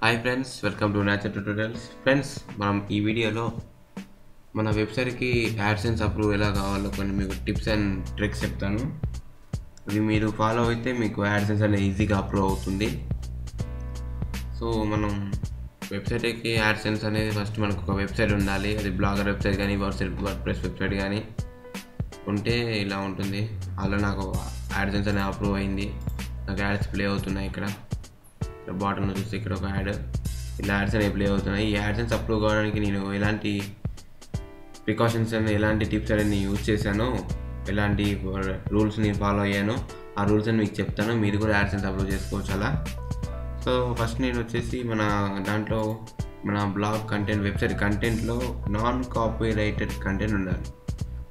Hi friends, welcome to nature tutorials. Friends, మనం ఈ వీడియోలో మన వెబ్సైట్కి యాడ్సెన్స్ అప్రూవ్ ఎలా కావాలో కొన్ని మీకు టిప్స్ అండ్ ట్రిక్స్ చెప్తాను. ఇవి మీరు ఫాలో అయితే మీకు యాడ్సెన్స్ అనేది ఈజీగా అప్రూవ్ అవుతుంది. సో మనం వెబ్సైట్కి యాడ్సెన్స్ అనేది ఫస్ట్ మనకు ఒక వెబ్సైట్ ఉండాలి. అది బ్లాగర్ వెబ్సైట్ కానీ వర్డ్ప్రెస్ వెబ్సైట్ కానీ ఉంటే ఇలా ఉంటుంది. అలా నాకు యాడ్సెన్స్ అనేది అప్రూవ్ అయింది. నాకు యాడ్స్ ప్లే అవుతున్నాయి. ఇక్కడ బాటంలో చూస్తే ఇక్కడ ఒక యాడ్, ఇలా యాడ్స్ అనేవి ప్లే అవుతున్నాయి. ఈ యాడ్సెన్స్ అప్రూవ్ కావడానికి నేను ఎలాంటి ప్రికాషన్స్ అని ఎలాంటి టిప్స్ అనేది యూజ్ చేశానో, ఎలాంటి రూల్స్ని ఫాలో అయ్యానో ఆ రూల్స్ అని మీకు చెప్తాను. మీరు కూడా యాడ్సెన్స్ అప్రూవ్ చేసుకోవచ్చు అలా. సో ఫస్ట్ నేను వచ్చేసి మన దాంట్లో మన బ్లాగ్ కంటెంట్, వెబ్సైట్ కంటెంట్లో నాన్ కాపీరైటెడ్ కంటెంట్ ఉండాలి.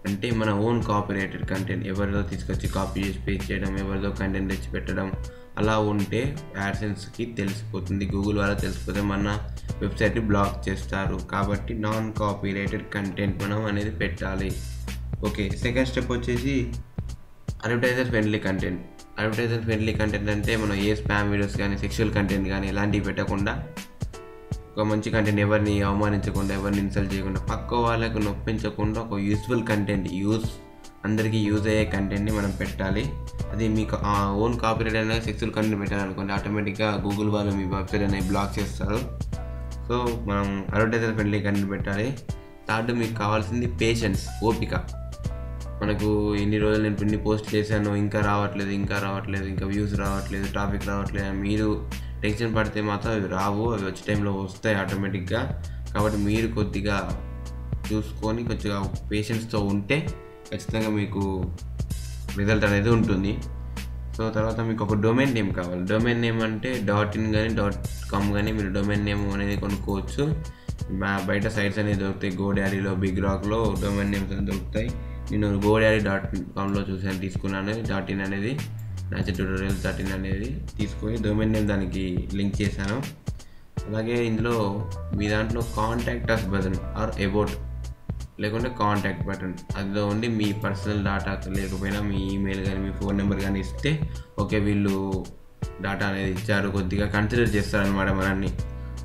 అంటే మన ఓన్ కాపీరైటెడ్ కంటెంట్, ఎవరిదో తీసుకొచ్చి కాపీ చేసి పేస్ట్ చేయడం, ఎవరిదో కంటెంట్ తెచ్చి పెట్టడం అలా ఉంటే యాడ్సెన్స్కి తెలిసిపోతుంది, గూగుల్ వాళ్ళకి తెలిసిపోతే మన వెబ్సైట్ని బ్లాక్ చేస్తారు. కాబట్టి నాన్ కాపీరైటెడ్ కంటెంట్ మనం అనేది పెట్టాలి. ఓకే, సెకండ్ స్టెప్ వచ్చేసి advertiser friendly content. Advertiser friendly content అంటే మనం ఏ స్పామ్ వీడియోస్ కానీ, సెక్షువల్ కంటెంట్ కానీ ఎలాంటివి పెట్టకుండా ఒక మంచి కంటెంట్, ఎవరిని అవమానించకుండా, ఎవరిని ఇన్సల్ట్ చేయకుండా, పక్క వాళ్ళకు నొప్పించకుండా ఒక యూస్ఫుల్ కంటెంట్, అందరికీ యూజ్ అయ్యే కంటెంట్ని మనం పెట్టాలి. అది మీకు ఓన్ కాపీరైట్ అయినా సెక్సువల్ కంటెంట్ పెట్టాలనుకోండి, ఆటోమేటిక్గా గూగుల్ వాళ్ళు మీ వెబ్సైట్ అనేది బ్లాక్ చేస్తారు. సో మనం అడ్వర్టైజర్ ఫ్రెండ్లీ కంటెంట్ పెట్టాలి. థర్డ్, మీకు కావాల్సింది పేషెన్స్, ఓపిక. మనకు ఎన్ని రోజులు నేను ఇన్ని పోస్ట్ చేశాను, ఇంకా రావట్లేదు, ఇంకా వ్యూస్ రావట్లేదు, ట్రాఫిక్ రావట్లేదు, మీరు టెన్షన్ పడితే మాత్రం అవి రావు. అవి వచ్చే టైంలో వస్తాయి ఆటోమేటిక్గా. కాబట్టి మీరు కొద్దిగా చూసుకొని కొద్దిగా పేషెన్స్తో ఉంటే ఖచ్చితంగా మీకు రిజల్ట్ అనేది ఉంటుంది. సో తర్వాత మీకు ఒక డొమైన్ నేమ్ కావాలి. డొమైన్ నేమ్ అంటే .in కానీ .com కానీ మీరు డొమైన్ నేమ్ అనేది కొనుక్కోవచ్చు. బయట సైట్స్ అనేది దొరుకుతాయి. గోడాడీలో, బిగ్ రాక్లో డొమైన్ నేమ్స్ అనేది దొరుకుతాయి. నేను godaddy.comలో చూసాను, తీసుకున్నాను. .in అనేది నేచర్ ట్యూటోరియల్స్ .in అనేది తీసుకొని డొమైన్ నేమ్ దానికి లింక్ చేశాను. అలాగే ఇందులో మీ దాంట్లో contact us button or about లేకుంటే కాంటాక్ట్ బటన్, అందులో ఉండి మీ పర్సనల్ డేటా లేకపోయినా మీ ఈమెయిల్ కానీ, మీ ఫోన్ నెంబర్ కానీ ఇస్తే ఓకే, వీళ్ళు డేటా అనేది ఇచ్చారు, కొద్దిగా కన్సిడర్ చేస్తారనమాట మనల్ని.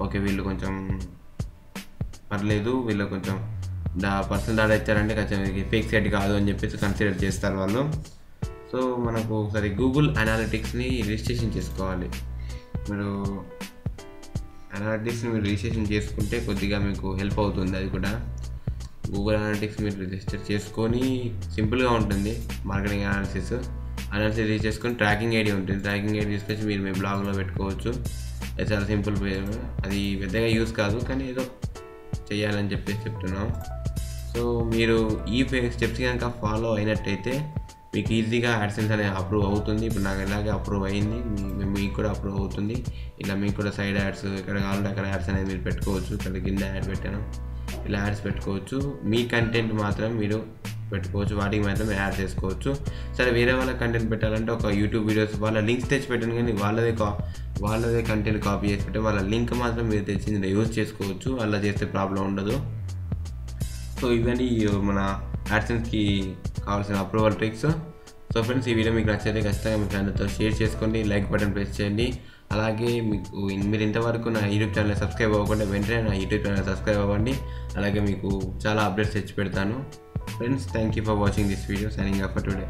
ఓకే, వీళ్ళు కొంచెం పర్లేదు, వీళ్ళు కొంచెం పర్సనల్ డేటా ఇచ్చారంటే ఖచ్చితంగా ఫేక్ సైట్ కాదు అని చెప్పేసి కన్సిడర్ చేస్తారు వాళ్ళు. సో మనకు ఒకసారి గూగుల్ అనాలిటిక్స్ని రిజిస్ట్రేషన్ చేసుకోవాలి. మీరు అనాలిటిక్స్ని రిజిస్ట్రేషన్ చేసుకుంటే కొద్దిగా మీకు హెల్ప్ అవుతుంది. అది కూడా గూగుల్ అనాలిటిక్స్ మీరు రిజిస్టర్ చేసుకొని, సింపుల్గా ఉంటుంది మార్కెటింగ్ అనాలిసిస్ రిజిస్టర్ చేసుకొని ట్రాకింగ్ ఐడి ఉంటుంది. ట్రాకింగ్ ఐడి తీసుకొచ్చి మీరు మీ బ్లాగ్లో పెట్టుకోవచ్చు. అది చాలా సింపుల్. అది పెద్దగా యూజ్ కాదు, కానీ ఏదో చేయాలని చెప్పేసి చెప్తున్నాం. సో మీరు ఈ స్టెప్స్ కనుక ఫాలో అయినట్టయితే మీకు ఈజీగా యాడ్సెన్స్ అనేది అప్రూవ్ అవుతుంది. ఇప్పుడు నాకు ఎలాగే అప్రూవ్ అయింది, మీకు కూడా అప్రూవ్ అవుతుంది. ఇలా మీకు కూడా సైడ్ యాడ్స్ ఎక్కడ కావాలంటే అక్కడ యాడ్స్ అనేది మీరు పెట్టుకోవచ్చు. ఇక్కడ కింద యాడ్ పెట్టాను, ఇలా యాడ్స్ పెట్టుకోవచ్చు. మీ కంటెంట్ మాత్రం మీరు పెట్టుకోవచ్చు, వాటికి మాత్రం యాడ్ చేసుకోవచ్చు. సరే, వేరే వాళ్ళ కంటెంట్ పెట్టాలంటే ఒక యూట్యూబ్ వీడియోస్ వాళ్ళ లింక్స్ తెచ్చి పెట్టండి, కానీ వాళ్ళదే కంటెంట్ కాపీ చేసి పెట్టి వాళ్ళ లింక్ మాత్రం మీరు తెచ్చి యూజ్ చేసుకోవచ్చు. అలా చేస్తే ప్రాబ్లం ఉండదు. సో ఇవన్నీ మన యాడ్సెన్స్కి కావాల్సిన అప్రూవల్ ట్రిక్స్. సో ఫ్రెండ్స్, ఈ వీడియో మీకు నచ్చితే ఖచ్చితంగా మీ ఫ్రెండ్తో షేర్ చేసుకోండి, లైక్ బటన్ ప్రెస్ చేయండి. అలాగే మీరు ఇంతవరకు నా యూట్యూబ్ ఛానల్ సబ్స్క్రైబ్ అవ్వకుండా వెంటనే నా యూట్యూబ్ ఛానల్ సబ్స్క్రైబ్ అవ్వండి. అలాగే మీకు చాలా అప్డేట్స్ తెచ్చి పెడతాను. Friends, thank you for watching this video. Signing off for today.